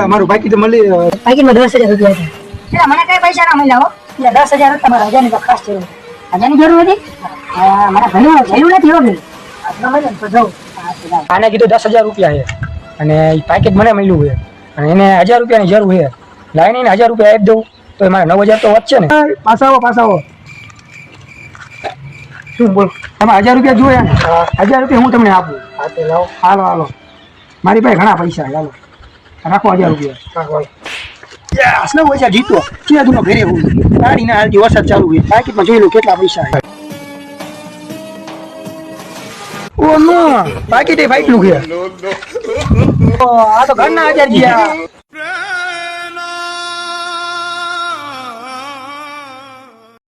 મારું બાકી તો મળી બાકીમાં 10,000 રૂપિયા હતા. મને કઈ પૈસા ના મળ્યા હો. એટલે 10,000 તમારા 1000 ની તો ખાસ જરૂર. 1000 ની જરૂર હતી. મને ભણ્યું નથી હો ભાઈ. આટલા મળે ને તો જાઉં. આને કીધું 10,000 રૂપિયા છે અને પેકેજ મને મળ્યું છે અને એને 1000 રૂપિયાની જરૂર છે. લાઈને એને 1000 રૂપિયા આપી દઉં તો મારે 9,000 તો વધશે ને. પાછાવો શું બોલ તમે 1000 રૂપિયા જોઈએ ને? 1000 રૂપિયા હું તમને આપું. હાલો મારી પાસે ઘણા પૈસા હાલો રાખો 1000 રૂપિયા. આસનો પૈસા જીતો ક્યાં તું ઘરે હું ગાડી ના હાલતી વરસાદ ચાલુ છે પાકીટમાં જોઈ લો કેટલા પૈસા છે. ઓ નો પાકીટે ફાઈટલું છે. આ તો ઘરના 1000 ગયા.